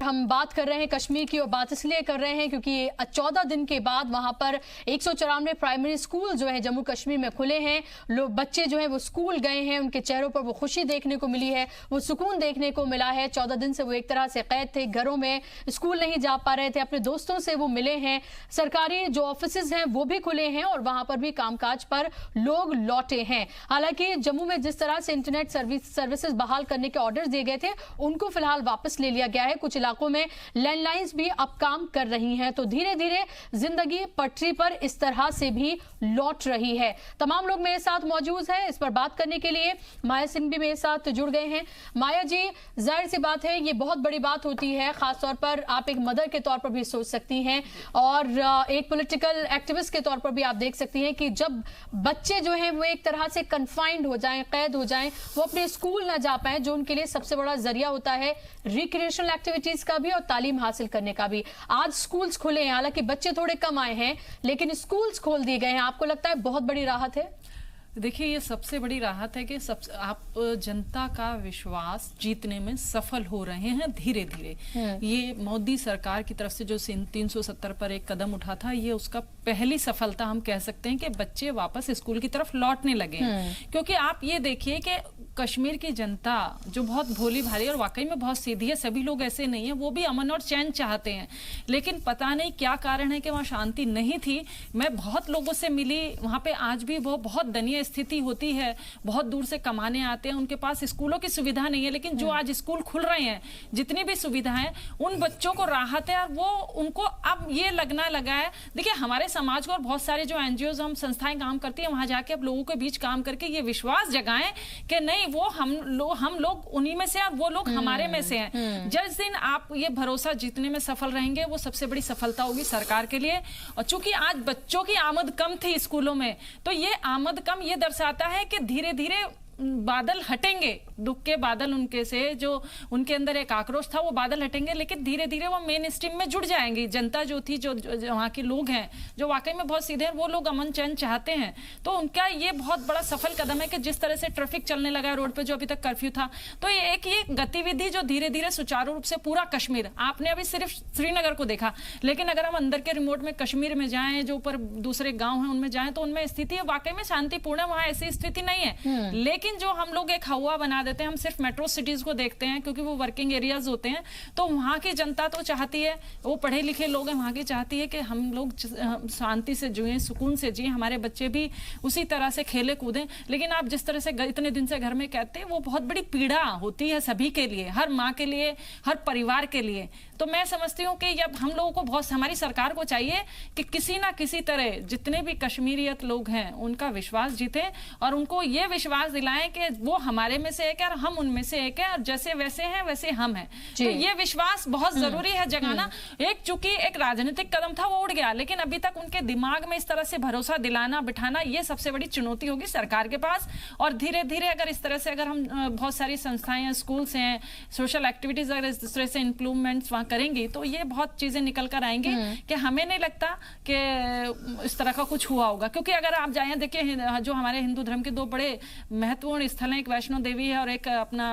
हम बात कर रहे हैं कश्मीर की और बात इसलिए कर रहे हैं क्योंकि 14 दिन के बाद वहां पर 194 प्राइमरी स्कूल जो है जम्मू कश्मीर में खुले हैं। लोग बच्चे जो हैं वो स्कूल गए हैं, उनके चेहरों पर वो खुशी देखने को मिली है, वो सुकून देखने को मिला है। 14 दिन से वो एक तरह से कैद थे, घरों में, स्कूल नहीं जा पा रहे थे, अपने दोस्तों से वो मिले हैं। सरकारी जो ऑफिसेज हैं वो भी खुले हैं और वहां पर भी कामकाज पर लोग लौटे हैं। हालांकि जम्मू में जिस तरह से इंटरनेट सर्विसेज बहाल करने के ऑर्डर्स दिए गए थे उनको फिलहाल वापस ले लिया गया है। कुछ इलाकों में लैंडलाइंस भी अब काम कर रही हैं, तो धीरे धीरे जिंदगी पटरी पर इस तरह से भी लौट रही है। तमाम लोग मेरे साथ मौजूद हैं इस पर बात करने के लिए। माया सिंह भी मेरे साथ जुड़ गए हैं। माया जी, जाहिर सी बात है ये बहुत बड़ी बात होती है, खासतौर पर आप एक मदर के तौर पर भी सोच सकती हैं और एक पॉलिटिकल एक्टिविस्ट के तौर पर भी आप देख सकती हैं कि जब बच्चे जो हैं वो एक तरह से कन्फाइंड हो जाएं, कैद हो जाएं, वो अपने स्कूल ना जा पाएं, जो उनके लिए सबसे बड़ा जरिया होता है रिक्रिएशनल एक्टिविटीज का भी और तालीम हासिल करने का भी। आज स्कूल्स खुले हैं, हालांकि बच्चे थोड़े कम आए हैं लेकिन स्कूल्स खोल दिए गए हैं। आपको लगता है बहुत बड़ी राहत है? देखिए, ये सबसे बड़ी राहत है कि आप जनता का विश्वास जीतने में सफल हो रहे हैं धीरे धीरे। ये मोदी सरकार की तरफ से जो 370 पर एक कदम उठा था, ये उसका पहली सफलता हम कह सकते हैं कि बच्चे वापस स्कूल की तरफ लौटने लगे हैं। क्योंकि आप ये देखिए कि कश्मीर की जनता जो बहुत भोली भाली और वाकई में बहुत सीधी है, सभी लोग ऐसे नहीं है, वो भी अमन और चैन चाहते हैं, लेकिन पता नहीं क्या कारण है कि वहाँ शांति नहीं थी। मैं बहुत लोगों से मिली, वहाँ पे आज भी वो बहुत दयनीय स्थिति होती है, बहुत दूर से कमाने आते हैं, उनके पास स्कूलों की सुविधा नहीं है, लेकिन जो आज स्कूल खुल रहे हैं, जितनी भी सुविधाएं, उन बच्चों को राहत है और वो उनको अब ये लगना लगा है। देखिए, हमारे समाज को और बहुत सारे जो एनजीओ हम संस्थाएं काम करती हैं, वहां जाके अब लोगों के बीच काम करके ये विश्वास जगाएं कि नहीं, वो हम लोग उन्हीं में से हैं, वो लोग हमारे में से हैं। जिस दिन आप ये भरोसा जीतने में सफल रहेंगे, वो सबसे बड़ी सफलता होगी सरकार के लिए। और चूंकि आज बच्चों की आमद कम थी स्कूलों में, तो ये आमद कम ये दर्शाता है कि धीरे धीरे बादल हटेंगे, दुख के बादल उनके से, जो उनके अंदर एक आक्रोश था वो बादल हटेंगे, लेकिन धीरे धीरे वो मेन स्ट्रीम में जुड़ जाएंगी। जनता जो थी, जो वहाँ के लोग हैं जो वाकई में बहुत सीधे हैं, वो लोग अमन चैन चाहते हैं। तो उनका ये बहुत बड़ा सफल कदम है कि जिस तरह से ट्रैफिक चलने लगा है रोड पे, जो अभी तक कर्फ्यू था, तो ये गतिविधि जो धीरे धीरे सुचारू रूप से पूरा कश्मीर, आपने अभी सिर्फ श्रीनगर को देखा, लेकिन अगर हम अंदर के रिमोट में कश्मीर में जाएं, जो ऊपर दूसरे गाँव हैं उनमें जाएं, तो उनमें स्थिति वाकई में शांतिपूर्ण है, वहाँ ऐसी स्थिति नहीं है। लेकिन जो हम लोग एक हवा बना देते हैं, हम सिर्फ मेट्रो सिटीज को देखते हैं क्योंकि वो वर्किंग एरियाज होते हैं, तो वहां की जनता तो चाहती है, वो पढ़े लिखे लोग हैं, वहां की चाहती है कि हम लोग शांति से जिए, सुकून से जिए, हमारे बच्चे भी उसी तरह से खेले कूदें। लेकिन आप जिस तरह से इतने दिन से घर में कहते हैं, वो बहुत बड़ी पीड़ा होती है सभी के लिए, हर माँ के लिए, हर परिवार के लिए। तो मैं समझती हूँ कि अब हम लोगों को बहुत, हमारी सरकार को चाहिए कि किसी ना किसी तरह जितने भी कश्मीरियत लोग हैं उनका विश्वास जीते और उनको ये विश्वास दिलाएं कि वो हमारे में से एक है और हम उनमें से एक है, और जैसे वैसे हैं वैसे हम हैं। तो ये विश्वास बहुत जरूरी है जगाना। एक चूंकि एक राजनीतिक कदम था, वो उड़ गया, लेकिन अभी तक उनके दिमाग में इस तरह से भरोसा दिलाना, बिठाना, ये सबसे बड़ी चुनौती होगी सरकार के पास। और धीरे धीरे अगर इस तरह से, अगर हम बहुत सारी संस्थाएं हैं, स्कूल्स हैं, सोशल एक्टिविटीज अगर इस तरह से इंप्रूवमेंट्स वहां करेंगी, तो ये बहुत चीजें निकल कर आएंगी कि हमें नहीं लगता कि इस तरह का कुछ हुआ होगा। क्योंकि अगर आप जाए, देखिए, जो हमारे हिंदू धर्म के दो बड़े महत्वपूर्ण स्थल हैं, एक वैष्णो देवी है और एक अपना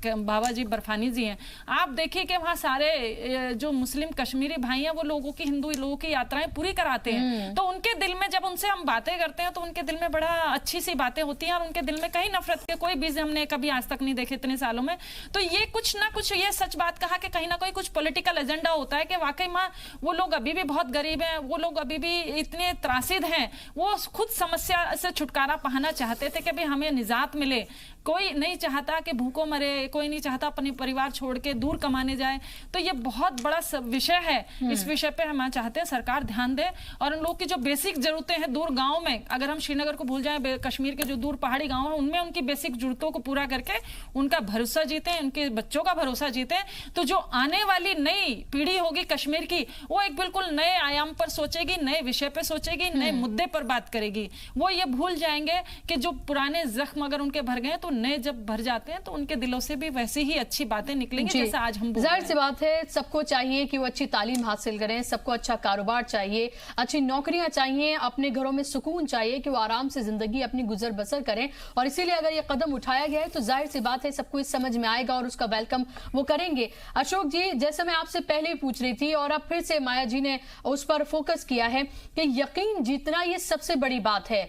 बाबा जी बर्फानी जी हैं। आप देखिए कि वहाँ सारे जो मुस्लिम कश्मीरी भाई हैं, वो लोगों की, हिंदू लोगों की यात्राएं पूरी कराते हैं। तो उनके दिल में, जब उनसे हम बातें करते हैं, तो उनके दिल में बड़ा अच्छी सी बातें होती हैं और उनके दिल में कहीं नफरत के कोई बीज हमने कभी आज तक नहीं देखे इतने सालों में। तो ये कुछ ना कुछ, ये सच बात कहा कि कहीं ना कोई कुछ पॉलिटिकल एजेंडा होता है कि वाकई में वो लोग अभी भी बहुत गरीब हैं, वो लोग अभी भी इतने त्रासिद हैं, वो खुद समस्या से छुटकारा पाना चाहते थे कि भाई हमें निजात मिले। कोई नहीं चाहता कि भूखों मरे, कोई नहीं चाहता अपने परिवार छोड़ के दूर कमाने जाए। तो ये बहुत बड़ा विषय है। इस विषय पे हम चाहते हैं सरकार ध्यान दे और उन लोग की जो बेसिक जरूरतें हैं दूर गांव में, अगर हम श्रीनगर को भूल जाएं, कश्मीर के जो दूर पहाड़ी गांव हैं उनमें उनकी बेसिक जरूरतों को पूरा करके उनका भरोसा जीते, उनके बच्चों का भरोसा जीते, तो जो आने वाली नई पीढ़ी होगी कश्मीर की, वो एक बिल्कुल नए आयाम पर सोचेगी, नए विषय पे सोचेगी, नए मुद्दे पर बात करेगी। वो ये भूल जाएंगे कि जो पुराने जख्म अगर उनके भर गए तो नए जब भर जाते हैं तो उनके दिलों से भी वैसे ही अच्छी बातें निकलेंगी जैसे आज हम। जाहिर सी बात है, सबको चाहिए कि वो अच्छी तालीम हासिल करें, सबको अच्छा कारोबार चाहिए, अच्छी नौकरियां चाहिए, अपने घरों में सुकून चाहिए कि वो आराम से जिंदगी अपनी गुजर बसर करें। और इसीलिए अगर ये कदम उठाया गया है तो जाहिर सी बात है सबको इस समझ में आएगा और उसका वेलकम वो करेंगे। अशोक जी, जैसे मैं आपसे पहले ही पूछ रही थी और अब फिर से माया जी ने उस पर फोकस किया है कि यकीन जीतना ये सबसे बड़ी बात है।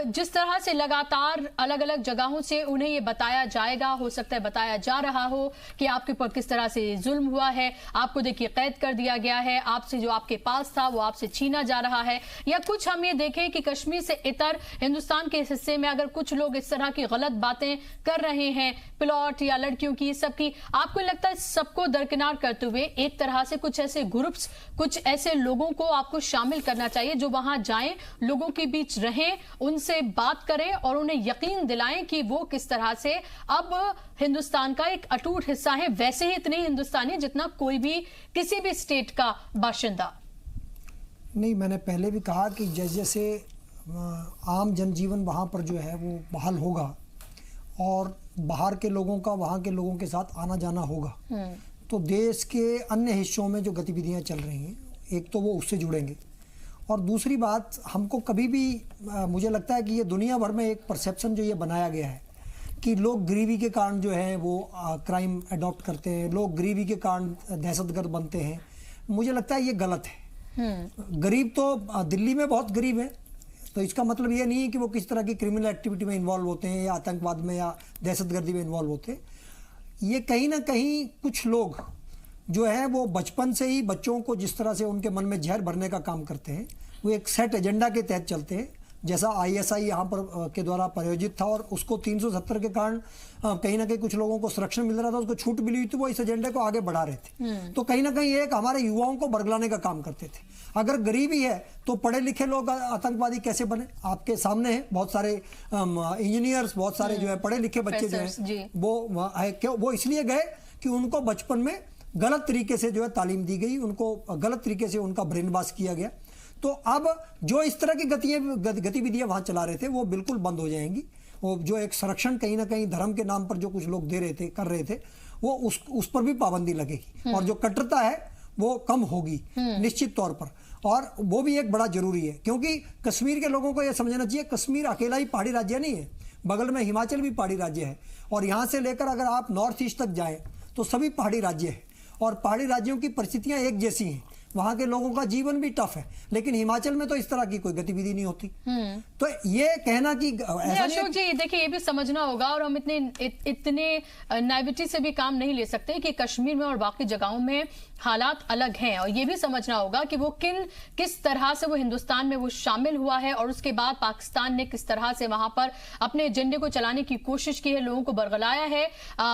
जिस तरह से लगातार अलग अलग जगहों से उन्हें ये बताया जाएगा, हो सकता है बताया जा रहा हो कि आपके ऊपर किस तरह से जुल्म हुआ है, आपको देखिए कैद कर दिया गया है, आपसे जो आपके पास था वो आपसे छीना जा रहा है, या कुछ हम ये देखें कि कश्मीर से इतर हिंदुस्तान के हिस्से में अगर कुछ लोग इस तरह की गलत बातें कर रहे हैं, प्लॉट या लड़कियों की, सब की, आपको लगता है सबको दरकिनार करते हुए एक तरह से कुछ ऐसे ग्रुप्स, कुछ ऐसे लोगों को आपको शामिल करना चाहिए जो वहां जाएं, लोगों के बीच रहें, उनसे बात करें और उन्हें यकीन दिलाएं कि वो किस तरह से अब हिंदुस्तान का एक अटूट हिस्सा है, वैसे ही इतने हिंदुस्तानी जितना कोई भी किसी भी स्टेट का बाशिंदा। नहीं, मैंने पहले भी कहा कि जैसे जैसे आम जनजीवन वहाँ पर जो है वो बहाल होगा और बाहर के लोगों का वहाँ के लोगों के साथ आना जाना होगा, तो देश के अन्य हिस्सों में जो गतिविधियाँ चल रही हैं, एक तो वो उससे जुड़ेंगे और दूसरी बात, हमको कभी भी मुझे लगता है कि ये दुनिया भर में एक परसेप्शन जो ये बनाया गया है कि लोग गरीबी के कारण जो है वो क्राइम अडॉप्ट करते हैं, लोग गरीबी के कारण दहशतगर्द बनते हैं, मुझे लगता है ये गलत है। गरीब तो दिल्ली में बहुत गरीब है, तो इसका मतलब ये नहीं है कि वो किस तरह की क्रिमिनल एक्टिविटी में इन्वॉल्व होते हैं या आतंकवाद में या दहशतगर्दी में इन्वॉल्व होते हैं। ये कहीं ना कहीं कुछ लोग जो है वो बचपन से ही बच्चों को जिस तरह से उनके मन में जहर भरने का काम करते हैं, वो एक सेट एजेंडा के तहत चलते हैं, जैसा ISI यहाँ पर के द्वारा प्रायोजित था और उसको 370 के कारण कहीं ना कहीं कुछ लोगों को संरक्षण मिल रहा था, उसको छूट मिली हुई थी, वो इस एजेंडे को आगे बढ़ा रहे थे। तो कहीं ना कहीं एक हमारे युवाओं को बरगलाने का काम करते थे। अगर गरीबी है तो पढ़े लिखे लोग आतंकवादी कैसे बने? आपके सामने है, बहुत सारे इंजीनियर्स, बहुत सारे जो है पढ़े लिखे बच्चे जो है वो इसलिए गए कि उनको बचपन में गलत तरीके से जो है तालीम दी गई, उनको गलत तरीके से उनका ब्रेन वॉश किया गया। तो अब जो इस तरह की गतिविधियां वहां चला रहे थे वो बिल्कुल बंद हो जाएंगी। वो जो एक संरक्षण कहीं ना कहीं धर्म के नाम पर जो कुछ लोग दे रहे थे, कर रहे थे, वो उस पर भी पाबंदी लगेगी और जो कट्टरता है वो कम होगी निश्चित तौर पर। और वो भी एक बड़ा जरूरी है, क्योंकि कश्मीर के लोगों को यह समझना चाहिए कश्मीर अकेला ही पहाड़ी राज्य नहीं है, बगल में हिमाचल भी पहाड़ी राज्य है और यहाँ से लेकर अगर आप नॉर्थ ईस्ट तक जाएं तो सभी पहाड़ी राज्य है और पहाड़ी राज्यों की परिस्थितियां एक जैसी हैं, वहां के लोगों का जीवन भी टफ है, लेकिन हिमाचल में तो इस तरह की कोई गतिविधि नहीं होती। तो ये कहना कि ऐसा अशोक जी देखिए, ये भी समझना होगा और हम इतने नाइविटी से भी काम नहीं ले सकते कि कश्मीर में और बाकी जगहों में हालात अलग हैं, और ये भी समझना होगा कि वो किस तरह से वो हिंदुस्तान में वो शामिल हुआ है और उसके बाद पाकिस्तान ने किस तरह से वहां पर अपने एजेंडे को चलाने की कोशिश की है, लोगों को बरगलाया है।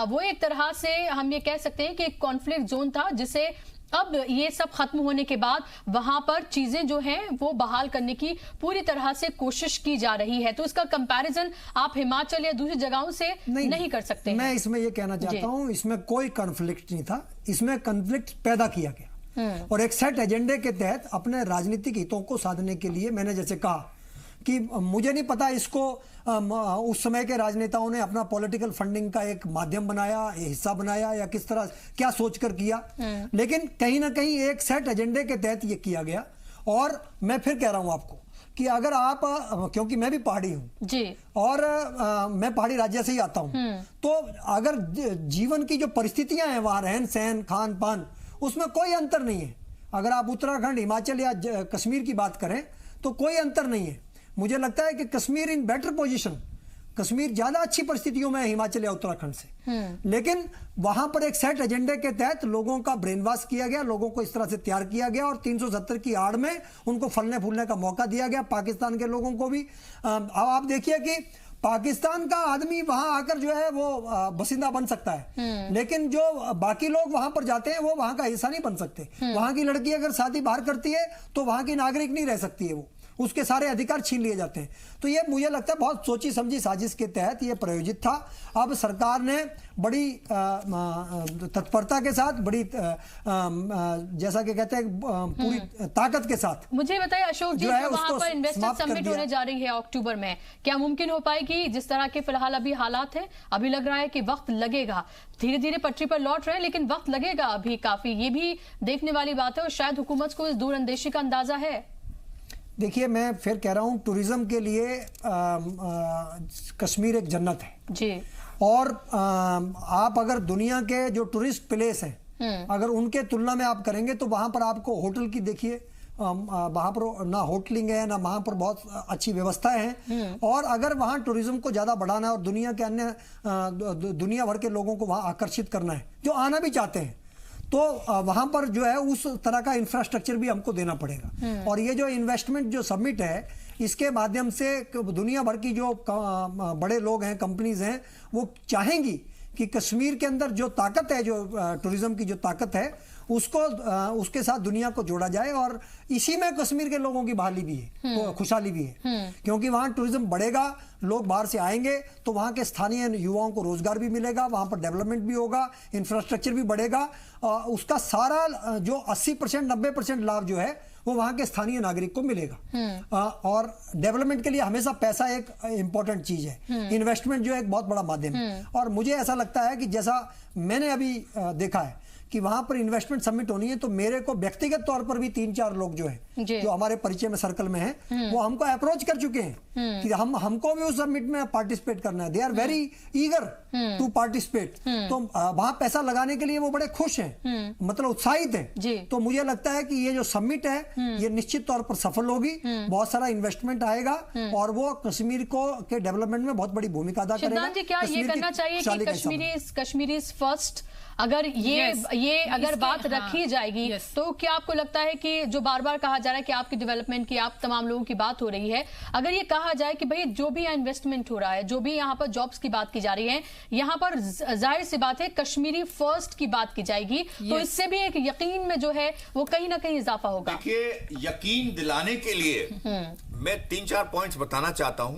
वो एक तरह से हम ये कह सकते हैं कि एक कॉन्फ्लिक्ट जोन था, जिसे अब ये सब खत्म होने के बाद वहां पर चीजें जो हैं वो बहाल करने की पूरी तरह से कोशिश की जा रही है। तो इसका कंपैरिजन आप हिमाचल या दूसरी जगहों से नहीं कर सकते। मैं इसमें ये कहना चाहता हूं, इसमें कोई कॉन्फ्लिक्ट नहीं था, इसमें कॉन्फ्लिक्ट पैदा किया गया और एक सेट एजेंडे के तहत अपने राजनीतिक हितों को साधने के लिए, मैंने जैसे कहा कि मुझे नहीं पता इसको उस समय के राजनेताओं ने अपना पॉलिटिकल फंडिंग का एक माध्यम बनाया, हिस्सा बनाया या किस तरह क्या सोचकर किया, लेकिन कहीं ना कहीं एक सेट एजेंडे के तहत ये किया गया। और मैं फिर कह रहा हूं आपको कि अगर आप, क्योंकि मैं भी पहाड़ी हूं जी और मैं पहाड़ी राज्य से ही आता हूं, तो अगर जीवन की जो परिस्थितियां हैं वहां, रहन सहन, खान पान, उसमें कोई अंतर नहीं है। अगर आप उत्तराखंड, हिमाचल या कश्मीर की बात करें तो कोई अंतर नहीं है। मुझे लगता है कि Kashmir in better position, Kashmir ज्यादा अच्छी परिस्थितियों में है हिमाचल या उत्तराखंड से, लेकिन वहां पर एक सेट एजेंडे के तहत लोगों का ब्रेन वॉश किया गया, लोगों को इस तरह से तैयार किया गया और 370 की आड़ में उनको फलने फूलने का मौका दिया गया। पाकिस्तान के लोगों को भी अब आप देखिए कि पाकिस्तान का आदमी वहां आकर जो है वो बसिंदा बन सकता है, लेकिन जो बाकी लोग वहां पर जाते हैं वो वहां का हिस्सा नहीं बन सकते। वहां की लड़की अगर शादी बाहर करती है तो वहां की नागरिक नहीं रह सकती है, उसके सारे अधिकार छीन लिए जाते हैं। तो ये मुझे लगता है बहुत सोची समझी साजिश के तहत ये प्रायोजित था। अब सरकार ने बड़ी तत्परता के साथ, बड़ी जैसा कि कहते हैं पूरी ताकत के साथ, मुझे बताइए अशोक जी, वहां पर इन्वेस्टर समिट होने जा रही है अक्टूबर में, क्या मुमकिन हो पाएगी? जिस तरह के फिलहाल अभी हालात है, अभी लग रहा है कि वक्त लगेगा, धीरे धीरे पटरी पर लौट रहे हैं लेकिन वक्त लगेगा अभी काफी, ये भी देखने वाली बात है और शायद हुकूमत को इस दूरअंदेशी का अंदाजा है। देखिए, मैं फिर कह रहा हूं, टूरिज्म के लिए कश्मीर एक जन्नत है जी। और आप अगर दुनिया के जो टूरिस्ट प्लेस हैं, अगर उनके तुलना में आप करेंगे तो वहां पर आपको होटल की देखिए, वहां पर ना होटलिंग है, ना वहां पर बहुत अच्छी व्यवस्थाएं हैं। और अगर वहां टूरिज्म को ज्यादा बढ़ाना है और दुनिया के अन्य दुनिया भर के लोगों को वहां आकर्षित करना है, जो आना भी चाहते हैं, तो वहां पर जो है उस तरह का इंफ्रास्ट्रक्चर भी हमको देना पड़ेगा। और ये जो इन्वेस्टमेंट जो समिट है, इसके माध्यम से दुनिया भर की जो बड़े लोग हैं, कंपनीज हैं, वो चाहेंगी कि कश्मीर के अंदर जो ताकत है, जो टूरिज्म की जो ताकत है, उसको उसके साथ दुनिया को जोड़ा जाए। और इसी में कश्मीर के लोगों की बहाली भी है, खुशहाली भी है, क्योंकि वहां टूरिज्म बढ़ेगा, लोग बाहर से आएंगे तो वहां के स्थानीय युवाओं को रोजगार भी मिलेगा, वहां पर डेवलपमेंट भी होगा, इंफ्रास्ट्रक्चर भी बढ़ेगा। उसका सारा जो 80% 90% लाभ जो है वो वहां के स्थानीय नागरिक को मिलेगा। और डेवलपमेंट के लिए हमेशा पैसा एक इंपॉर्टेंट चीज है, इन्वेस्टमेंट जो है एक बहुत बड़ा माध्यम है। और मुझे ऐसा लगता है कि जैसा मैंने अभी देखा है कि वहां पर इन्वेस्टमेंट समिट होनी है, तो मेरे को व्यक्तिगत तौर पर भी 3-4 लोग जो हैं, जो हमारे परिचय में सर्कल में हैं, वो हमको अप्रोच कर चुके हैं कि हमको भी उस समिट में पार्टिसिपेट करना है। They are very eager to participate. तो वहां पैसा लगाने के लिए वो बड़े खुश हैं, मतलब उत्साहित हैं। तो मुझे लगता है कि ये जो समिट है, ये निश्चित तौर पर सफल होगी, बहुत सारा इन्वेस्टमेंट आएगा और वो कश्मीर को के डेवलपमेंट में बहुत बड़ी भूमिका अदा करेगा। क्या ये करना चाहिए कि कश्मीरी फर्स्ट, अगर ये अगर बात रखी जाएगी, तो क्या आपको लगता है कि जो बार बार कहा जा रहा है कि आपकी डेवलपमेंट की, आप तमाम लोगों की बात हो रही है, अगर ये कहा जाए कि भाई जो भी यहाँ इन्वेस्टमेंट हो रहा है, जो भी यहाँ पर जॉब्स की बात की जा रही है, यहाँ पर जाहिर सी बात है कश्मीरी फर्स्ट की बात की जाएगी, तो इससे भी एक यकीन में जो है वो कहीं ना कहीं इजाफा होगा। देखिए, यकीन दिलाने के लिए मैं 3-4 पॉइंट्स बताना चाहता हूं।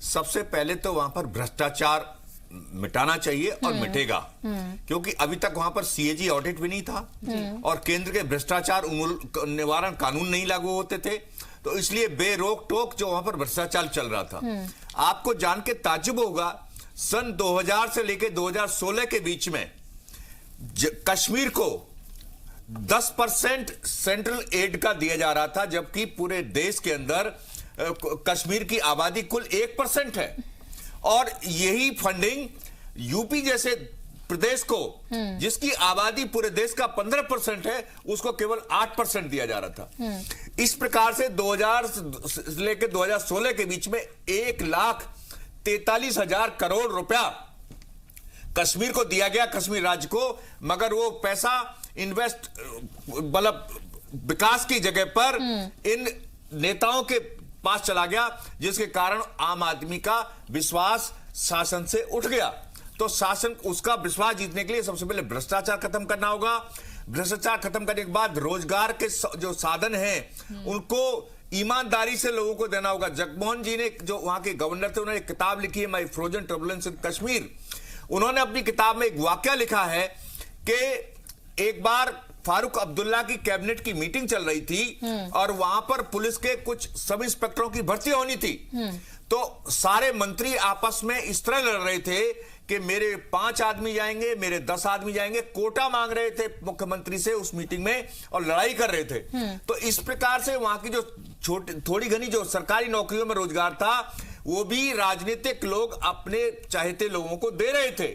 सबसे पहले तो वहां पर भ्रष्टाचार मिटाना चाहिए और मिटेगा, क्योंकि अभी तक वहां पर सीएजी ऑडिट भी नहीं था और केंद्र के भ्रष्टाचार निवारण कानून नहीं लागू होते थे, तो इसलिए बेरोक टोक जो वहां पर भ्रष्टाचार चल रहा था। आपको जान के ताज्जुब होगा, सन 2000 से लेकर 2016 के बीच में कश्मीर को 10% सेंट्रल एड का दिया जा रहा था, जबकि पूरे देश के अंदर कश्मीर की आबादी कुल 1% है। और यही फंडिंग यूपी जैसे प्रदेश को, जिसकी आबादी पूरे देश का 15% है, उसको केवल 8% दिया जा रहा था। इस प्रकार से 2000 से लेकर 2016 के बीच में 1,43,000 करोड़ रुपया कश्मीर को दिया गया, कश्मीर राज्य को, मगर वो पैसा इन्वेस्ट मतलब विकास की जगह पर इन नेताओं के पास चला गया, जिसके कारण आम आदमी का विश्वास शासन से उठ गया। तो शासन, उसका विश्वास जीतने के लिए सबसे पहले भ्रष्टाचार खत्म करना होगा। भ्रष्टाचार खत्म करने के बाद रोजगार के जो साधन हैं उनको ईमानदारी से लोगों को देना होगा। जगमोहन जी ने, जो वहां के गवर्नर थे, उन्होंने एक किताब लिखी है, माई फ्रोजन टर्बुलेंस इन कश्मीर। उन्होंने अपनी किताब में एक वाकया लिखा है कि एक बार फारूक अब्दुल्ला की कैबिनेट की मीटिंग चल रही थी और वहां पर पुलिस के कुछ सब इंस्पेक्टरों की भर्ती होनी थी। तो सारे मंत्री आपस में इस तरह लड़ रहे थे कि मेरे 5 आदमी जाएंगे, मेरे 10 आदमी जाएंगे, कोटा मांग रहे थे मुख्यमंत्री से उस मीटिंग में और लड़ाई कर रहे थे। तो इस प्रकार से वहां की जो थोड़ी घनी जो सरकारी नौकरियों में रोजगार था, वो भी राजनीतिक लोग अपने चाहते लोगों को दे रहे थे।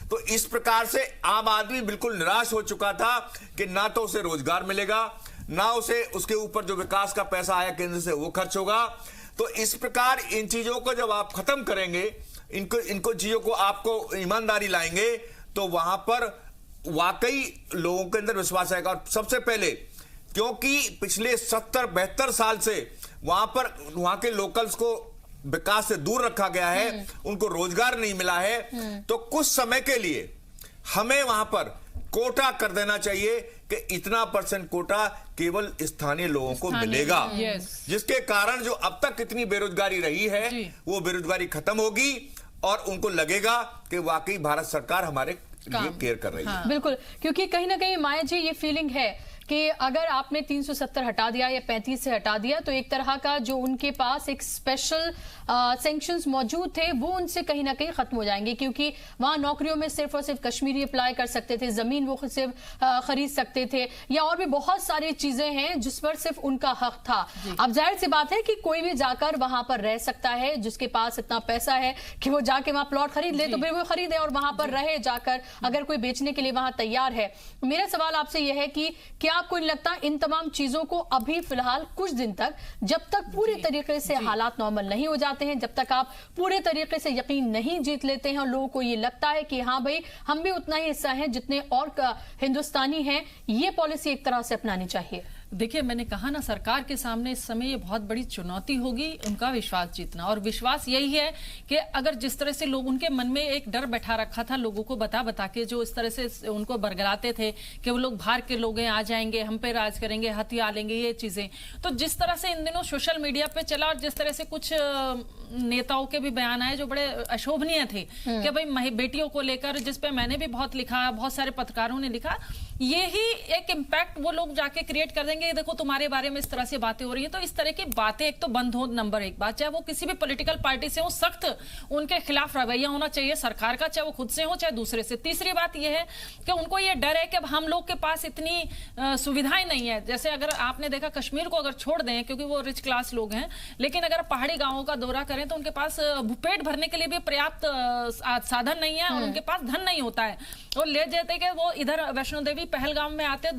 तो इस प्रकार से आम आदमी बिल्कुल निराश हो चुका था कि ना तो उसे रोजगार मिलेगा, ना उसे उसके ऊपर जो विकास का पैसा आया केंद्र से वो खर्च होगा। तो इस प्रकार इन चीजों को जब आप खत्म करेंगे, इनको चीजों को आपको ईमानदारी लाएंगे, तो वहां पर वाकई लोगों के अंदर विश्वास आएगा। और सबसे पहले, क्योंकि पिछले 70-72 साल से वहां के लोकल्स को विकास से दूर रखा गया है, उनको रोजगार नहीं मिला है, तो कुछ समय के लिए हमें वहां पर कोटा कर देना चाहिए कि इतना % कोटा केवल स्थानीय लोगों को मिलेगा, जिसके कारण जो अब तक इतनी बेरोजगारी रही है वो बेरोजगारी खत्म होगी और उनको लगेगा कि वाकई भारत सरकार हमारे लिए केयर कर रही है। बिल्कुल, क्योंकि कहीं ना कहीं माया जी ये फीलिंग है कि अगर आपने 370 हटा दिया या 35 से हटा दिया तो एक तरह का जो उनके पास एक स्पेशल सैंक्शंस मौजूद थे वो उनसे कहीं ना कहीं खत्म हो जाएंगे, क्योंकि वहां नौकरियों में सिर्फ और सिर्फ कश्मीरी अप्लाई कर सकते थे, जमीन वो सिर्फ खरीद सकते थे, या और भी बहुत सारी चीजें हैं जिस पर सिर्फ उनका हक था। अब जाहिर सी बात है कि कोई भी जाकर वहां पर रह सकता है जिसके पास इतना पैसा है कि वो जाके वहां प्लॉट खरीद ले, तो फिर वो खरीदे और वहां पर रहे जाकर, अगर कोई बेचने के लिए वहां तैयार है। मेरा सवाल आपसे यह है कि क्या आपको नहीं लगता इन तमाम चीजों को अभी फिलहाल कुछ दिन तक, जब तक पूरे तरीके से हालात नॉर्मल नहीं हो जाते हैं, जब तक आप पूरे तरीके से यकीन नहीं जीत लेते हैं और लोगों को ये लगता है कि हाँ भाई हम भी उतना ही हिस्सा हैं जितने और हिंदुस्तानी हैं, ये पॉलिसी एक तरह से अपनानी चाहिए? देखिए, मैंने कहा ना, सरकार के सामने इस समय ये बहुत बड़ी चुनौती होगी उनका विश्वास जीतना। और विश्वास यही है कि अगर जिस तरह से लोग, उनके मन में एक डर बैठा रखा था लोगों को बता बता के, जो इस तरह से उनको बरगलाते थे कि वो लोग बाहर के लोग हैं, आ जाएंगे, हम पे राज करेंगे, हथियार लेंगे, ये चीजें, तो जिस तरह से इन दिनों सोशल मीडिया पे चला और जिस तरह से कुछ नेताओं के भी बयान आए जो बड़े अशोभनीय थे कि भाई बेटियों को लेकर, जिस पे मैंने भी बहुत लिखा, बहुत सारे पत्रकारों ने लिखा, यही एक इम्पैक्ट वो लोग जाके क्रिएट कर देंगे। देखो तुम्हारे बारे में इस तरह से बातें हो रही हैं, तो इस तरह की बातें एक तो बंद हो, नंबर एक बात, चाहे वो किसी भी पॉलिटिकल पार्टी से हो, सख्त उनके खिलाफ रवैया होना चाहिए सरकार का, चाहे वो खुद से हो चाहे दूसरे से। तीसरी बात यह है कि उनको ये डर है कि अब हम लोग के पास इतनी सुविधाएं नहीं है। जैसे अगर आपने देखा कश्मीर को अगर छोड़ दें, क्योंकि वो रिच क्लास लोग हैं, लेकिन अगर पहाड़ी गांवों का दौरा करें तो उनके पास पेट भरने के लिए भी पर्याप्त साधन नहीं है और उनके पास धन नहीं होता है। वो ले जाते कि वो इधर वैष्णो देवी पहलगाम में आते,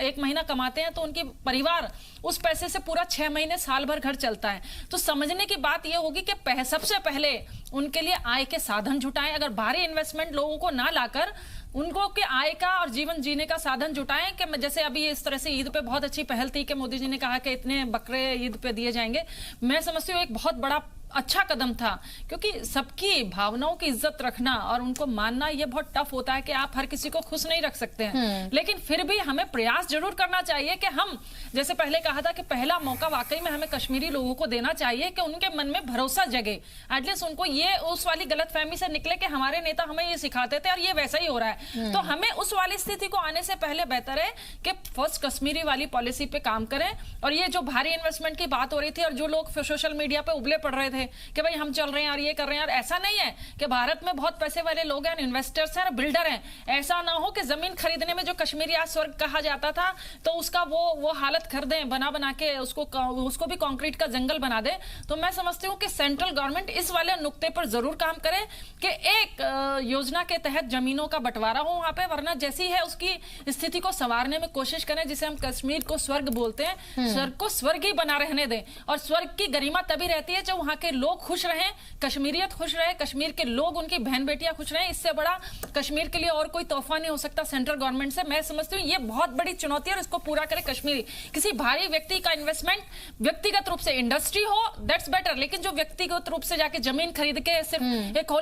1 महीना कमाते हैं तो उनकी परिवार उस पैसे से पूरा 6 महीने साल भर घर चलता है। तो समझने की बात यह होगी कि सबसे पहले उनके लिए आय के साधन जुटाएं। अगर भारी इन्वेस्टमेंट लोगों को ना लाकर उनको के आय का और जीवन जीने का साधन जुटाएं, कि जैसे अभी इस तरह से ईद पे बहुत अच्छी पहल थी कि मोदी जी ने कहा कि इतने बकरे ईद पे दिए जाएंगे। मैं समझती हूँ एक बहुत बड़ा अच्छा कदम था, क्योंकि सबकी भावनाओं की इज्जत रखना और उनको मानना ये बहुत टफ होता है कि आप हर किसी को खुश नहीं रख सकते हैं, लेकिन फिर भी हमें प्रयास जरूर करना चाहिए कि हम, जैसे पहले कहा था कि पहला मौका वाकई में हमें कश्मीरी लोगों को देना चाहिए कि उनके मन में भरोसा जगे, एटलीस्ट उनको ये उस वाली गलतफहमी से निकले कि हमारे नेता हमें ये सिखाते थे और ये वैसा ही हो रहा है। तो हमें उस वाली स्थिति को आने से पहले बेहतर है कि फर्स्ट कश्मीरी वाली पॉलिसी पे काम करें। और ये जो भारी इन्वेस्टमेंट की बात हो रही थी और जो लोग सोशल मीडिया पे उबले पड़ रहे थे कि भाई हम चल रहे हैं और ये कर रहे हैं, और ऐसा नहीं है कि भारत में बहुत पैसे वाले लोग हैं, इन्वेस्टर्स हैं, बिल्डर हैं। ऐसा ना हो कि जमीन खरीदने में जो कश्मीरी आज स्वर्ग कहा जाता था तो उसका वो हालत कर दें, बना के उसको भी कंक्रीट का जंगल बना दे। तो मैं समझती हूँ कि सेंट्रल गवर्नमेंट इस वाले नुक्ते पर जरूर काम करे कि एक योजना के तहत जमीनों का बंटवारा हो वहां पे, वरना जैसी है उसकी स्थिति को संवारने में कोशिश करें। जिसे हम कश्मीर को स्वर्ग बोलते हैं, स्वर्ग को स्वर्ग ही बना रहने दें। और स्वर्ग की गरिमा तभी रहती है जब वहां के लोग खुश रहें, कश्मीरियत खुश रहे, कश्मीर के लोग, उनकी बहन बेटियां खुश रहें। इससे बड़ा कश्मीर के लिए और कोई तोहफा नहीं हो सकता सेंट्रल गवर्नमेंट से। मैं समझती हूँ ये बहुत बड़ी चुनौती है और इसको पूरा करे कश्मीरी। किसी भारी व्यक्ति का इन्वेस्टमेंट व्यक्तिगत रूप से इंडस्ट्री हो, दैट्स बेटर, लेकिन जो व्यक्तिगत रूप से जाके जमीन खरीद के सिर्फ एक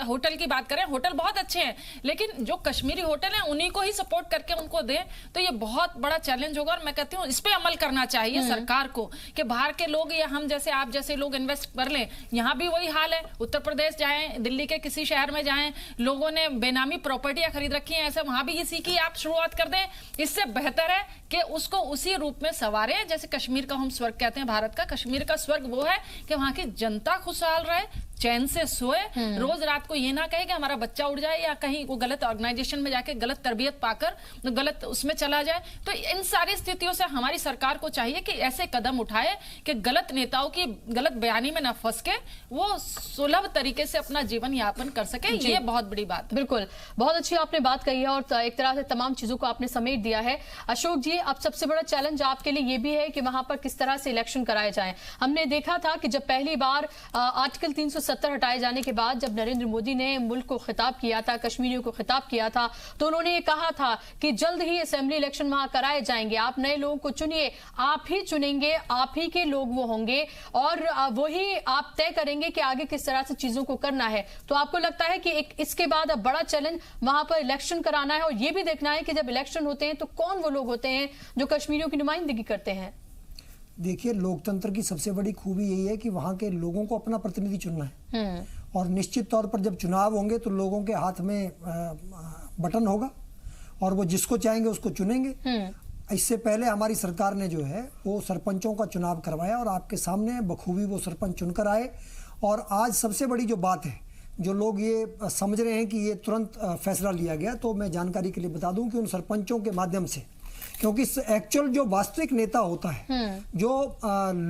होटल की बात करें, होटल बहुत अच्छे हैं, लेकिन जो कश्मीरी होटल है उन्हीं को ही सपोर्ट करके उनको दे, तो ये बहुत बड़ा चैलेंज होगा। और मैं कहती हूँ इस पे अमल करना चाहिए सरकार को कि बाहर के लोग या हम जैसे आप जैसे लोग इन्वेस्ट कर लें। यहाँ भी वही हाल है, उत्तर प्रदेश जाएं, दिल्ली के किसी शहर में जाएं, लोगों ने बेनामी प्रॉपर्टियां खरीद रखी हैं, ऐसे वहां भी इसी की आप शुरुआत कर दें। इससे बेहतर है कि उसको उसी रूप में संवारें जैसे कश्मीर का हम स्वर्ग कहते हैं। भारत का कश्मीर का स्वर्ग वो है कि वहां की जनता खुशहाल रहे, चैन से सोए, रोज रात को ये ना कहे कि हमारा बच्चा उड़ जाए या कहीं वो गलत ऑर्गेनाइजेशन में जाके गलत तरबियत पाकर गलत उसमें चला जाए। तो इन सारी स्थितियों से हमारी सरकार को चाहिए कि ऐसे कदम उठाए कि गलत नेताओं की गलत बयानी में न फंस के वो सुलभ तरीके से अपना जीवन यापन कर सके। ये बहुत बड़ी बात है। बिल्कुल, बहुत अच्छी आपने बात कही है और एक तरह से तमाम चीजों को आपने समेट दिया है। अशोक जी, अब सबसे बड़ा चैलेंज आपके लिए ये भी है कि वहां पर किस तरह से इलेक्शन कराए जाए। हमने देखा था कि जब पहली बार आर्टिकल 370 370 हटाए जाने के बाद जब नरेंद्र मोदी ने मुल्क को खिताब किया था, कश्मीरियों को खिताब किया था, तो उन्होंने ये कहा था कि जल्द ही असेंबली इलेक्शन वहां कराए जाएंगे, आप नए लोगों को चुनिए, आप ही चुनेंगे, आप ही के लोग वो होंगे और वही आप तय करेंगे कि आगे किस तरह से चीजों को करना है। तो आपको लगता है कि इसके बाद अब बड़ा चैलेंज वहां पर इलेक्शन कराना है और यह भी देखना है कि जब इलेक्शन होते हैं तो कौन वो लोग होते हैं जो कश्मीरियों की नुमाइंदगी करते हैं? देखिए, लोकतंत्र की सबसे बड़ी खूबी यही है कि वहां के लोगों को अपना प्रतिनिधि चुनना है और निश्चित तौर पर जब चुनाव होंगे तो लोगों के हाथ में बटन होगा और वो जिसको चाहेंगे उसको चुनेंगे। इससे पहले हमारी सरकार ने जो है वो सरपंचों का चुनाव करवाया और आपके सामने बखूबी वो सरपंच चुनकर आए। और आज सबसे बड़ी जो बात है, जो लोग ये समझ रहे हैं कि ये तुरंत फैसला लिया गया, तो मैं जानकारी के लिए बता दूं कि उन सरपंचों के माध्यम से, क्योंकि एक्चुअल जो वास्तविक नेता होता है, जो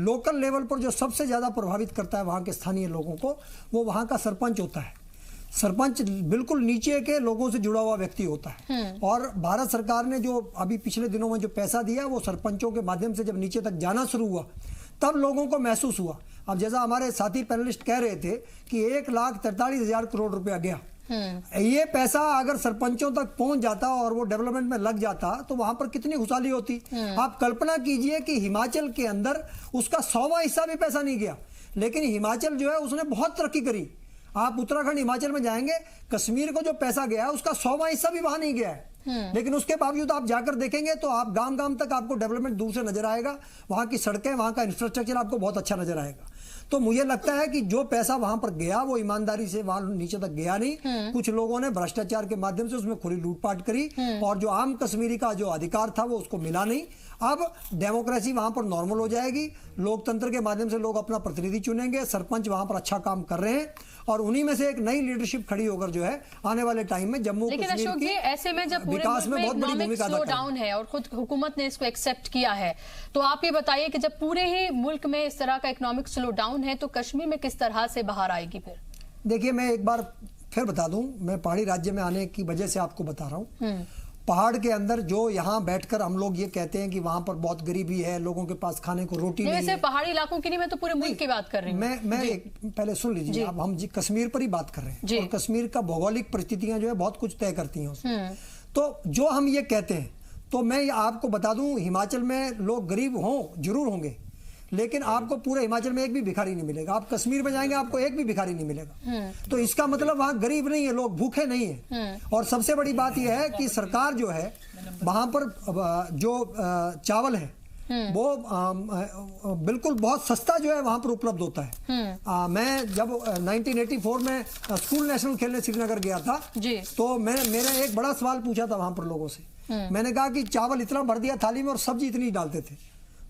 लोकल लेवल पर जो सबसे ज्यादा प्रभावित करता है वहां के स्थानीय लोगों को, वो वहां का सरपंच होता है। सरपंच बिल्कुल नीचे के लोगों से जुड़ा हुआ व्यक्ति होता है। और भारत सरकार ने जो अभी पिछले दिनों में जो पैसा दिया, वो सरपंचों के माध्यम से जब नीचे तक जाना शुरू हुआ तब लोगों को महसूस हुआ। अब जैसा हमारे साथी पैनलिस्ट कह रहे थे कि 1,43,000 करोड़ रुपया गया, ये पैसा अगर सरपंचों तक पहुंच जाता और वो डेवलपमेंट में लग जाता तो वहां पर कितनी खुशहाली होती। आप कल्पना कीजिए कि हिमाचल के अंदर उसका 100वां हिस्सा भी पैसा नहीं गया, लेकिन हिमाचल जो है उसने बहुत तरक्की करी। आप उत्तराखंड हिमाचल में जाएंगे, कश्मीर को जो पैसा गया उसका 100वां हिस्सा भी वहां नहीं गया है। लेकिन उसके बावजूद आप जाकर देखेंगे तो आप गांव गांव तक आपको डेवलपमेंट दूर से नजर आएगा, वहां की सड़कें, वहां का इंफ्रास्ट्रक्चर आपको बहुत अच्छा नजर आएगा। तो मुझे लगता है कि जो पैसा वहां पर गया वो ईमानदारी से वहां नीचे तक गया नहीं। कुछ लोगों ने भ्रष्टाचार के माध्यम से उसमें खुली लूटपाट करी और जो आम कश्मीरी का जो अधिकार था वो उसको मिला नहीं। अब डेमोक्रेसी वहां पर नॉर्मल हो जाएगी, लोकतंत्र के माध्यम से लोग अपना प्रतिनिधि चुनेंगे, सरपंच वहां पर अच्छा काम कर रहे हैं और उन्हीं में से एक नई लीडरशिप खड़ी होकर जो है आने वाले टाइम में जम्मू कश्मीर की ऐसे में जब पूरे विकास में बहुत बड़ी भूमिका स्लो डाउन है और खुद हुकूमत ने इसको एक्सेप्ट किया है, तो आप ये बताइए कि जब पूरे ही मुल्क में इस तरह का इकोनॉमिक स्लो डाउन है तो कश्मीर में किस तरह से बाहर आएगी फिर? देखिए, मैं एक बार फिर बता दूं, मैं पहाड़ी राज्य में आने की वजह से आपको बता रहा हूं। पहाड़ के अंदर जो यहाँ बैठकर हम लोग ये कहते हैं कि वहां पर बहुत गरीबी है, लोगों के पास खाने को रोटी नहीं है। पहाड़ी इलाकों की नहीं, मैं तो पूरे मुल्क की बात कर रही हूँ। मैं पहले सुन लीजिए, अब हम कश्मीर पर ही बात कर रहे हैं और कश्मीर का भौगोलिक परिस्थितियां जो है बहुत कुछ तय करती हैं उसमें। तो जो हम ये कहते हैं, तो मैं आपको बता दूं, हिमाचल में लोग गरीब हों जरूर होंगे, लेकिन आपको पूरे हिमाचल में एक भी भिखारी नहीं मिलेगा। आप कश्मीर में जाएंगे आपको एक भी भिखारी नहीं मिलेगा। तो इसका मतलब वहां गरीब नहीं है, लोग भूखे नहीं है। और सबसे बड़ी बात यह है कि सरकार जो है वहां पर जो चावल है वो बिल्कुल बहुत सस्ता जो है वहां पर उपलब्ध होता है। मैं जब 1984 में स्कूल नेशनल खेलने श्रीनगर गया था तो मेरा एक बड़ा सवाल पूछा था वहां पर लोगों से। मैंने कहा कि चावल इतना भर दिया थाली में और सब्जी इतनी डालते थे,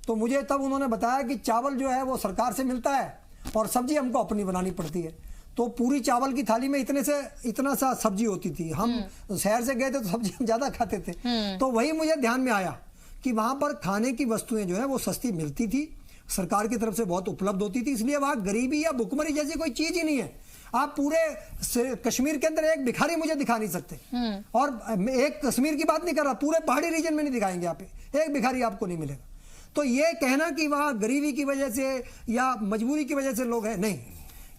तो मुझे तब उन्होंने बताया कि चावल जो है वो सरकार से मिलता है और सब्जी हमको अपनी बनानी पड़ती है। तो पूरी चावल की थाली में इतना सा सब्जी होती थी। हम शहर से गए थे तो सब्जी हम ज्यादा खाते थे। तो वही मुझे ध्यान में आया कि वहां पर खाने की वस्तुएं जो है वो सस्ती मिलती थी, सरकार की तरफ से बहुत उपलब्ध होती थी, इसलिए वहां गरीबी या भुखमरी जैसी कोई चीज ही नहीं है। आप पूरे कश्मीर के अंदर एक भिखारी मुझे दिखा नहीं सकते, और एक कश्मीर की बात नहीं कर रहा, पूरे पहाड़ी रीजन में नहीं दिखाएंगे, आप एक भिखारी आपको नहीं मिलेगा। तो ये कहना कि वहां गरीबी की वजह से या मजबूरी की वजह से लोग हैं, नहीं,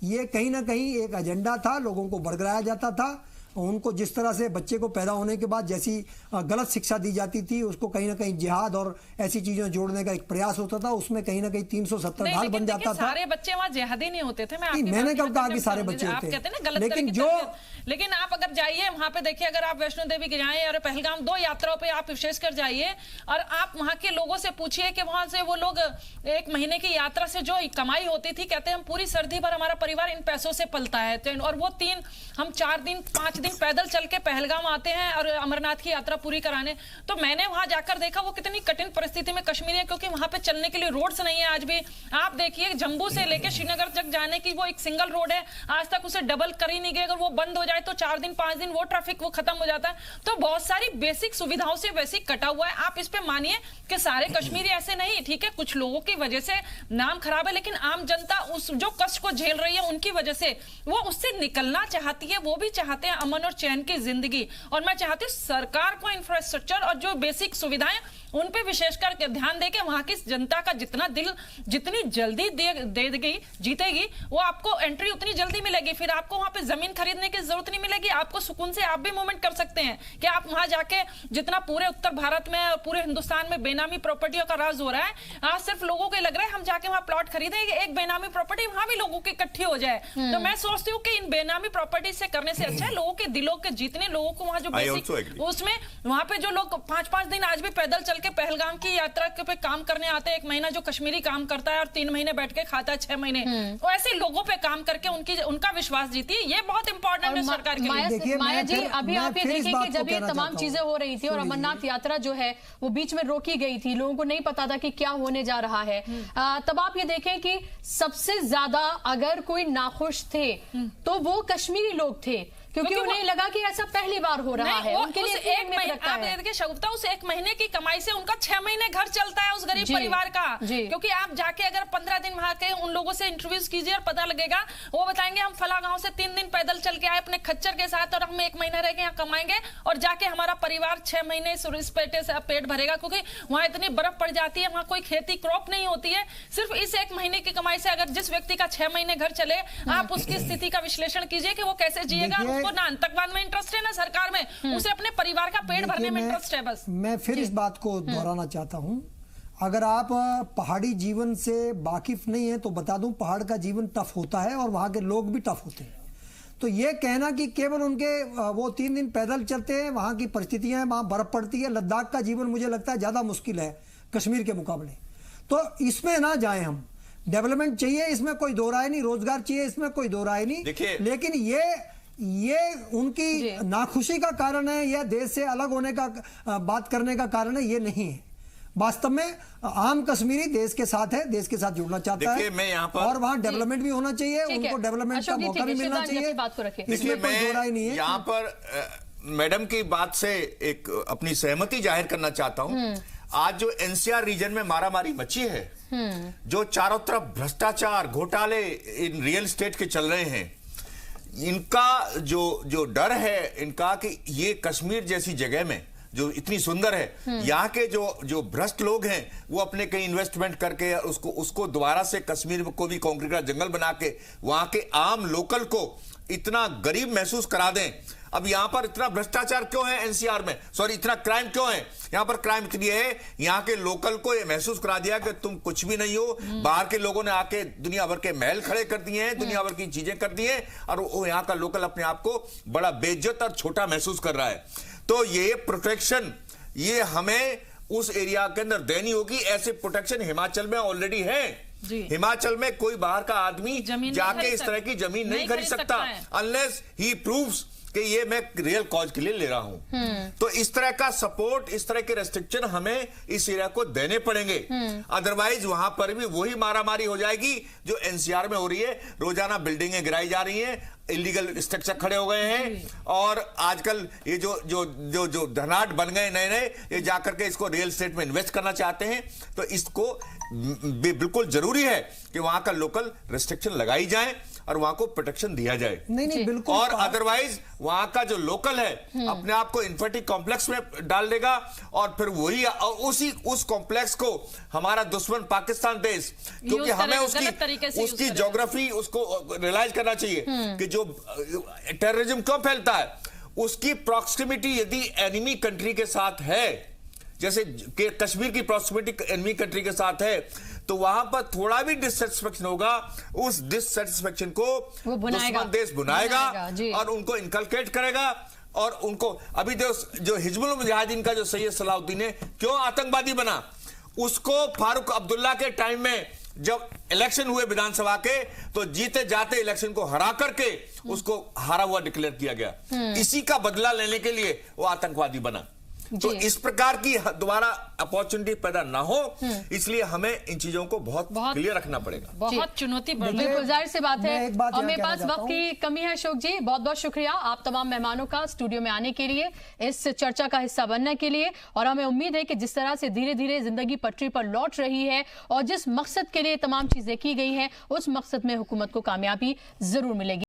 ये कहीं ना कहीं एक एजेंडा था, लोगों को बरगलाया जाता था। उनको जिस तरह से बच्चे को पैदा होने के बाद जैसी गलत शिक्षा दी जाती थी, उसको कहीं ना कहीं जिहाद और ऐसी चीजों जोड़ने का एक प्रयास होता था, उसमें कहीं ना कहीं 370 ढाल बन जाता था। सारे बच्चे वहाँ जिहादी नहीं होते थे। मैंने कब कहा कि सारे बच्चे होते हैं, लेकिन आप अगर जाइए वहां पे देखिए, अगर आप वैष्णो देवी के जाएं और पहलगाम, 2 यात्राओं पे आप विशेषकर जाइए और आप वहां के लोगों से पूछिए कि वहां से वो लोग 1 महीने की यात्रा से जो कमाई होती थी, कहते हैं हम पूरी सर्दी भर हमारा परिवार इन पैसों से पलता है, और वो 4 दिन 5 दिन पैदल चल के पहलगाम आते हैं और अमरनाथ की यात्रा पूरी कराने। तो मैंने वहां जाकर देखा वो कितनी कठिन परिस्थिति में कश्मीर है, क्योंकि वहां पे चलने के लिए रोड्स नहीं है आज भी। आप देखिए जम्मू से लेके श्रीनगर तक जाने की वो एक सिंगल रोड है, आज तक उसे डबल कर ही नहीं गए। अगर वो बंद हो जाए तो 4 दिन 5 दिन वो ट्रैफिक वो खत्म हो जाता है। तो बहुत सारी बेसिक सुविधाओं से वैसे कटा हुआ है। आप इस पे मानिए कि सारे कश्मीरी ऐसे नहीं, ठीक है, कुछ लोगों की वजह से नाम खराब है, लेकिन आम जनता उस जो कष्ट को झेल रही है उनकी वजह से वो उससे निकलना चाहती है, वो भी चाहते हैं अमन अमन और चैन की जिंदगी। और मैं चाहती हूँ सरकार को इंफ्रास्ट्रक्चर और जो बेसिक सुविधाएं उन पे विशेषकर के ध्यान देके वहां की जनता का जितना दिल जितनी जल्दी देगी जीतेगी, वो आपको एंट्री उतनी जल्दी मिलेगी। फिर आपको वहां पे जमीन खरीदने की जरूरत नहीं मिलेगी, आपको सुकून से आप भी मूवमेंट कर सकते हैं कि आप वहां जाके जितना पूरे उत्तर भारत में और पूरे हिंदुस्तान में बेनामी प्रॉपर्टियों का राज हो रहा है, आज सिर्फ लोगों को लग रहा है हम जाके वहां प्लॉट खरीदेंगे, एक बेनामी प्रॉपर्टी वहां भी लोगों की इकट्ठी हो जाए। तो मैं सोचती हूँ कि इन बेनामी प्रॉपर्टी से करने से अच्छा है लोगों के दिलों के जीतने, लोगों को वहां जो बेसिक उसमें वहां पे जो लोग 5-5 दिन आज भी पैदल चल के पहलगाम की यात्रा पे काम करने आते हैं, 1 महीना जो कश्मीरी काम करता है और 3 महीने बैठ के खाता है 6 महीने, तो ऐसे लोगों पे काम करके उनका विश्वास जीती, ये बहुत इंपॉर्टेंट है सरकार के लिए। माया जी, अभी आप ये देखें कि जब ये तमाम चीजें हो रही थी और अमरनाथ यात्रा जो है वो बीच में रोकी गई थी, लोगों को नहीं पता था कि क्या होने जा रहा है, तब आप ये देखें कि सबसे ज्यादा अगर कोई नाखुश थे तो वो कश्मीरी लोग थे, क्योंकि उन्हें लगा कि ऐसा पहली बार हो रहा है। उनके लिए एक महीने आप देखिए शगुफ्ता, उस 1 महीने की कमाई से उनका 6 महीने घर चलता है उस गरीब परिवार का। क्योंकि आप जाके अगर 15 दिन वहां के उन लोगों से इंटरव्यूज कीजिए और पता लगेगा, वो बताएंगे हम फला गांव से 3 दिन पैदल चल के आए अपने खच्चर के साथ और हम 1 महीना रह के यहाँ कमाएंगे और जाके हमारा परिवार 6 महीने इस पेटे से पेट भरेगा, क्योंकि वहां इतनी बर्फ पड़ जाती है, वहां कोई खेती क्रॉप नहीं होती है। सिर्फ इस 1 महीने की कमाई से अगर जिस व्यक्ति का 6 महीने घर चले, आप उसकी स्थिति का विश्लेषण कीजिए कि वो कैसे जिएगा। उसको ना आतंकवाद में इंटरेस्ट है ना सरकार में, उसे अपने परिवार का पेट भरने में इंटरेस्ट है बस। मैं फिर इस बात को दोहराना चाहता हूं, अगर आप पहाड़ी जीवन से वाकिफ नहीं है तो बता दूं, पहाड़ का जीवन टफ होता है और वहां के लोग भी टफ होते हैं। तो ये कहना कि केवल उनके वो 3 दिन पैदल चलते हैं, वहां की परिस्थितियां हैं, वहां बर्फ पड़ती है, लद्दाख का जीवन मुझे लगता है ज्यादा मुश्किल है कश्मीर के मुकाबले, तो इसमें ना जाए हम। डेवलपमेंट चाहिए, इसमें कोई दो राय नहीं, रोजगार चाहिए, इसमें कोई दो राय नहीं, लेकिन ये उनकी नाखुशी का कारण है या देश से अलग होने का बात करने का कारण है, ये नहीं है। वास्तव में आम कश्मीरी देश के साथ है, देश के साथ जुड़ना चाहता है, मैं यहाँ पर और वहाँ डेवलपमेंट भी होना चाहिए, उनको डेवलपमेंट का मौका भी मिलना चाहिए, इसमें कोई दो राय नहीं है। यहाँ पर मैडम की बात से एक अपनी सहमति जाहिर करना चाहता हूँ। आज जो एनसीआर रीजन में मारामारी मची है, जो चारों तरफ भ्रष्टाचार घोटाले इन रियल एस्टेट के चल रहे हैं, इनका जो डर है इनका कि ये कश्मीर जैसी जगह में जो इतनी सुंदर है, यहाँ के जो भ्रष्ट लोग हैं वो अपने कहीं इन्वेस्टमेंट करके उसको दोबारा से कश्मीर को भी कंक्रीट का जंगल बना के वहां के आम लोकल को इतना गरीब महसूस करा दें। अब यहां पर इतना भ्रष्टाचार क्यों है एनसीआर में, सॉरी इतना क्राइम क्यों है? यहां पर क्राइम इसलिए है, यहां के लोकल को यह महसूस करा दिया कि तुम कुछ भी नहीं हो। बाहर के लोगों ने आके दुनिया भर के महल खड़े कर दिए हैं, दुनिया भर की चीजें कर दी हैं, और वो यहां का लोकल अपने आप को बड़ा बेइज्जत और छोटा महसूस कर रहा है। तो ये प्रोटेक्शन ये हमें उस एरिया के अंदर देनी होगी। ऐसे प्रोटेक्शन हिमाचल में ऑलरेडी है। हिमाचल में कोई बाहर का आदमी जाके इस तरह की जमीन नहीं खरीद सकता अनलेस ही प्रूव्स कि ये मैं रियल कॉज के लिए ले रहा हूं। तो इस तरह का सपोर्ट, इस तरह के रेस्ट्रिक्शन हमें इस एरिया को देने पड़ेंगे, अदरवाइज वहां पर भी वही मारामारी हो जाएगी जो एनसीआर में हो रही है। रोजाना बिल्डिंगें गिराई जा रही हैं, इलीगल स्ट्रक्चर खड़े हो गए हैं, और आजकल ये जो धनाट बन गए नए नए, ये जाकर के इसको रियल एस्टेट में इन्वेस्ट करना चाहते हैं। तो इसको बिल्कुल जरूरी है कि वहां का लोकल रेस्ट्रिक्शन लगाई जाए और वहां को प्रोटेक्शन दिया जाए। नहीं बिल्कुल। और अदरवाइज वहां का जो लोकल है अपने आप को इन्फर्टी कॉम्प्लेक्स में डाल देगा, और फिर वही उस कॉम्प्लेक्स को हमारा दुश्मन पाकिस्तान देश, क्योंकि हमें उसकी ज्योग्राफी उसको रियलाइज करना चाहिए कि जो टेररिज्म क्यों फैलता है, उसकी प्रॉक्सिमिटी यदि एनिमी कंट्री के साथ है, जैसे कि कश्मीर की प्रॉक्सिमिटी एनिमी कंट्री के साथ है, तो वहां पर थोड़ा भी डिससेटिस्फेक्शन होगा, उस डिससेटिस्फेक्शन को दुश्मन देश बुनाएगा और उनको इनकलकेट करेगा। और उनको अभी जो हिजबुल मुजाहिदीन का जो सैयद सलाहुद्दीन है क्यों आतंकवादी बना, उसको फारूक अब्दुल्ला के टाइम में जब इलेक्शन हुए विधानसभा के, तो जीते जाते इलेक्शन को हरा करके उसको हारा हुआ डिक्लेयर किया गया। इसी का बदला लेने के लिए वो आतंकवादी बना। तो इस प्रकार की दोबारा अपॉर्चुनिटी पैदा ना हो, इसलिए हमें इन चीजों को बहुत क्लियर रखना पड़ेगा। बहुत चुनौती बिल्कुल जाहिर सी बात है, और मेरे पास वक्त की कमी है। अशोक जी, बहुत बहुत शुक्रिया आप तमाम मेहमानों का स्टूडियो में आने के लिए, इस चर्चा का हिस्सा बनने के लिए। और हमें उम्मीद है कि जिस तरह से धीरे धीरे जिंदगी पटरी पर लौट रही है और जिस मकसद के लिए तमाम चीजें की गई हैं, उस मकसद में हुकूमत को कामयाबी जरूर मिलेगी।